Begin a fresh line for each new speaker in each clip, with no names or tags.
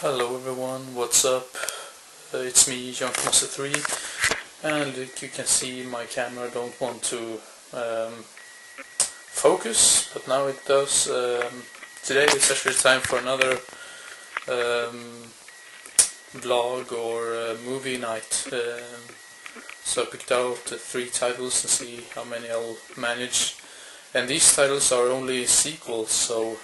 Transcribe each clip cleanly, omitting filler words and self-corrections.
Hello everyone, what's up? It's me, Warlock III, and like you can see my camera don't want to focus, but now it does. Today is actually time for another vlog or movie night. So I picked out 3 titles and see how many I'll manage. And these titles are only sequels, so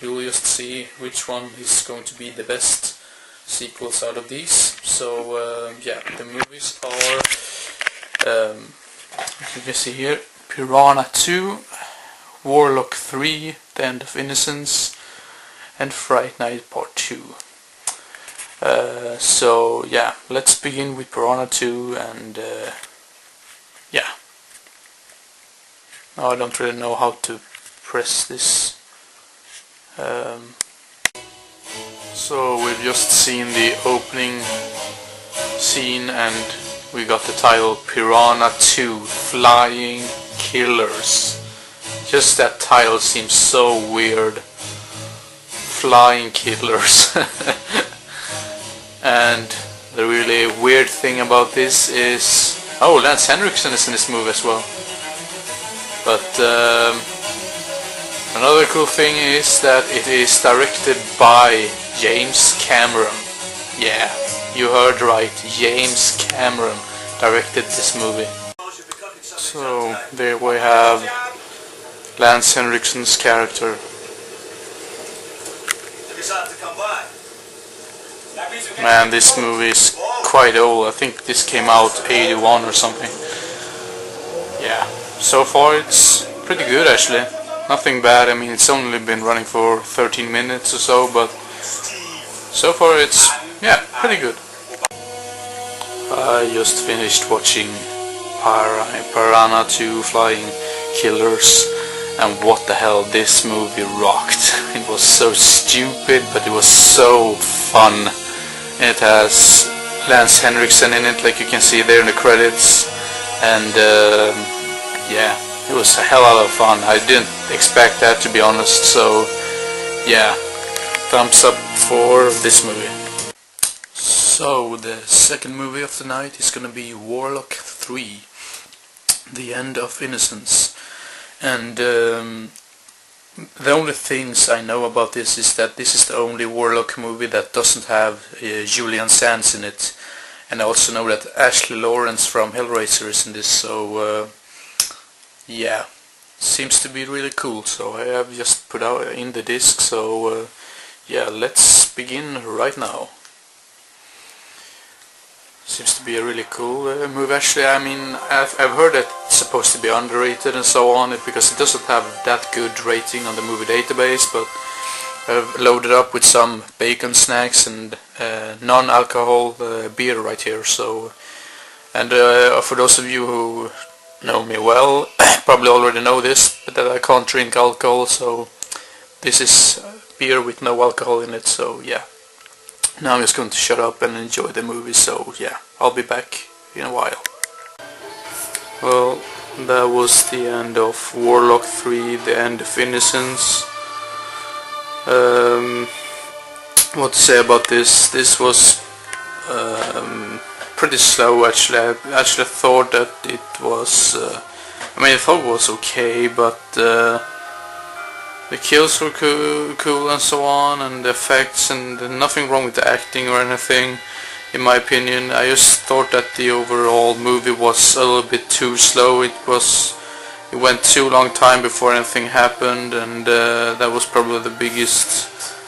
we'll just see which one is going to be the best sequels out of these. So yeah, the movies are, as you can see here, Piranha II, Warlock III, The End of Innocence, and Fright Night Part II. So yeah, let's begin with Piranha II and yeah. I don't really know how to press this. So we've just seen the opening scene and we got the title Piranha II Flying Killers. Just that title seems so weird. Flying Killers. And the really weird thing about this is... oh, Lance Henriksen is in this movie as well. But another cool thing is that it is directed by James Cameron. Yeah, you heard right, James Cameron directed this movie. So there we have Lance Henriksen's character. Man, this movie is quite old. I think this came out 81 or something. Yeah. So far it's pretty good actually, nothing bad. I mean, it's only been running for 13 minutes or so, but so far it's, yeah, pretty good. I just finished watching Piranha II Flying Killers, and what the hell, this movie rocked. It was so stupid, but it was so fun. It has Lance Henriksen in it, like you can see there in the credits, and yeah, it was a hell of fun. I didn't expect that, to be honest, so yeah, thumbs up for this movie. So the second movie of the night is gonna be Warlock III, The End of Innocence. And the only things I know about this is that this is the only Warlock movie that doesn't have Julian Sands in it. And I also know that Ashley Lawrence from Hellraiser is in this, so yeah, seems to be really cool. So I have just put out in the disc, so yeah, let's begin right now. Seems to be a really cool movie actually. I mean, I've heard that it's supposed to be underrated and so on, because it doesn't have that good rating on the movie database, but I've loaded up with some bacon snacks and non-alcohol beer right here. So, and for those of you who know me well, probably already know this, but that I can't drink alcohol, so this is beer with no alcohol in it, so yeah. Now I'm just going to shut up and enjoy the movie, so yeah, I'll be back in a while. Well, that was the end of Warlock 3, The End of Innocence. What to say about this? This was pretty slow actually. I actually thought that it was, I mean, I thought it was okay, but the kills were cool and so on, and the effects, and nothing wrong with the acting or anything, in my opinion. I just thought that the overall movie was a little bit too slow. It went too long time before anything happened, and that was probably the biggest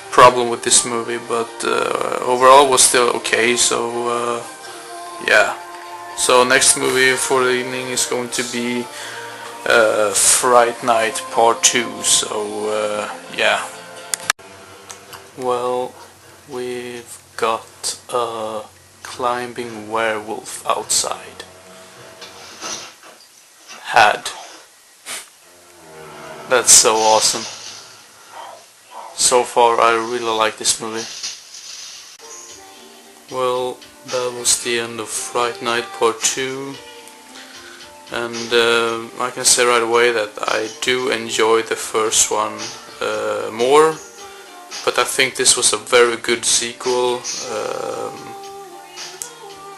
problem with this movie, but overall was still okay, so yeah. So next movie for the evening is going to be Fright Night Part II, so yeah. Well, we've got a climbing werewolf outside. That's so awesome. So far I really like this movie. Well, that was the end of Fright Night Part II. And I can say right away that I do enjoy the first one more. but I think this was a very good sequel.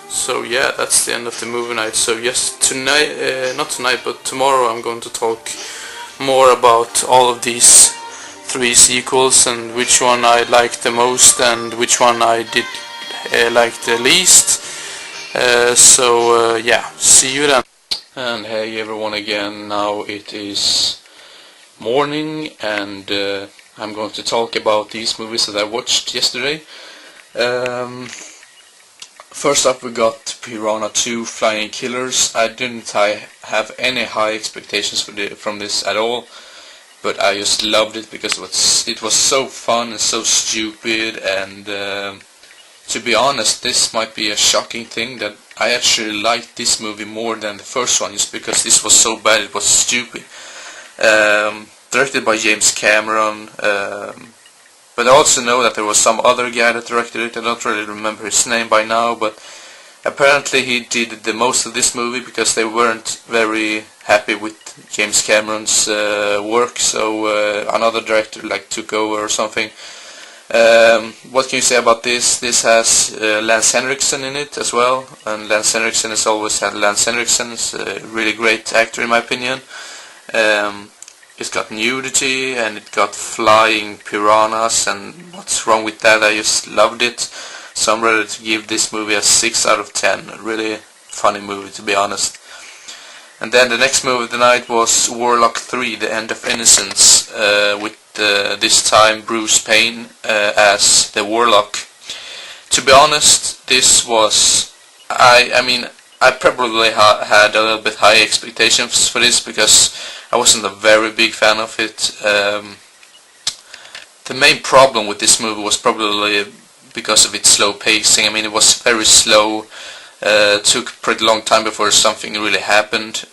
So yeah, that's the end of the movie night. So yes, tonight, not tonight, but tomorrow I'm going to talk more about all of these 3 sequels and which one I liked the most and which one I did like the least. So yeah, see you then. And hey everyone again, now it is morning and I'm going to talk about these movies that I watched yesterday. First up we got Piranha II Flying Killers. I didn't have any high expectations from this at all, but I just loved it because it was so fun and so stupid, and to be honest, this might be a shocking thing that I actually liked this movie more than the first one, just because this was so bad it was stupid. Directed by James Cameron, but I also know that there was some other guy that directed it. I don't really remember his name by now, but apparently he did the most of this movie because they weren't very happy with James Cameron's work, so another director took over or something. What can you say about this? This has Lance Henriksen in it as well, and Lance Henriksen has always had Lance Henriksen. He's a really great actor in my opinion. It's got nudity and it got flying piranhas, and what's wrong with that? I just loved it. So I'm ready to give this movie a 6 out of 10. A really funny movie, to be honest. And then the next movie of the night was Warlock III, The End of Innocence, with this time Bruce Payne as the Warlock. To be honest, this was... I mean, I probably had a little bit high expectations for this because I wasn't a very big fan of it. The main problem with this movie was probably because of its slow pacing. I mean, it was very slow. Took a pretty long time before something really happened.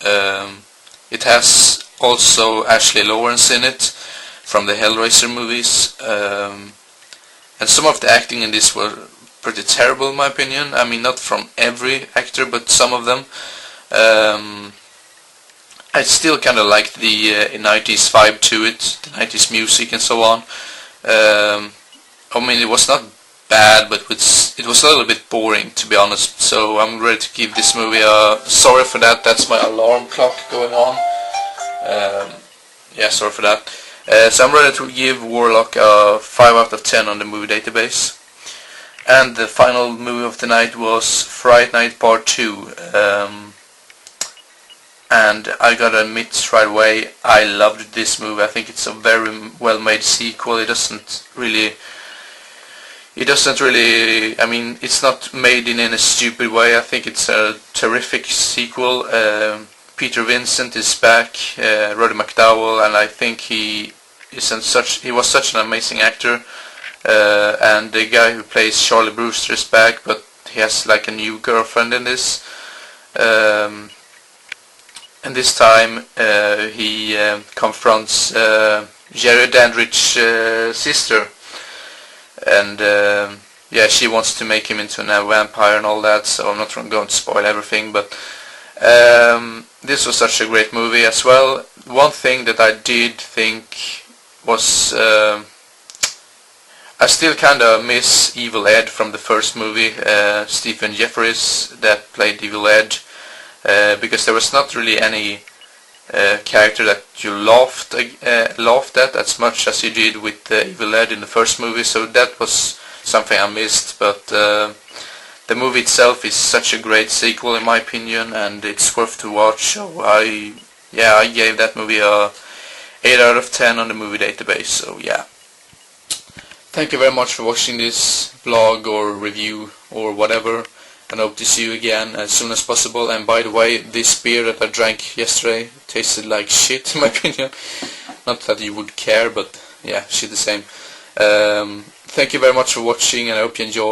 It has also Ashley Lawrence in it from the Hellraiser movies, and some of the acting in this were pretty terrible in my opinion. I mean, not from every actor, but some of them. I still kind of liked the 90s vibe to it, the 90s music and so on. I mean, it was not bad, but it was a little bit boring, to be honest. So I'm ready to give this movie a... Sorry for that, that's my alarm clock going on. Yeah, sorry for that. So I'm ready to give Warlock a 5 out of 10 on the movie database. And the final movie of the night was Fright Night Part II. And I gotta admit right away, I loved this movie. I think it's a very well made sequel. It doesn't really, I mean, it's not made in any stupid way. I think it's a terrific sequel. Peter Vincent is back, Roddy McDowall, and I think he was such an amazing actor. And the guy who plays Charlie Brewster is back, but he has like a new girlfriend in this. And this time he confronts Jerry Dandridge's sister, and yeah, she wants to make him into a vampire and all that, so I'm not going to spoil everything, but this was such a great movie as well. One thing that I did think was... I still kind of miss Evil Ed from the first movie, Stephen Jeffries that played Evil Ed. Because there was not really any character that you laughed at as much as you did with Evil Ed in the first movie, so that was something I missed. But the movie itself is such a great sequel in my opinion, and it's worth to watch. So I gave that movie a 8 out of 10 on the movie database. So yeah. Thank you very much for watching this vlog or review or whatever, and hope to see you again as soon as possible. And by the way, this beer that I drank yesterday tasted like shit in my opinion. Not that you would care, but yeah, shit the same. Thank you very much for watching, and I hope you enjoy.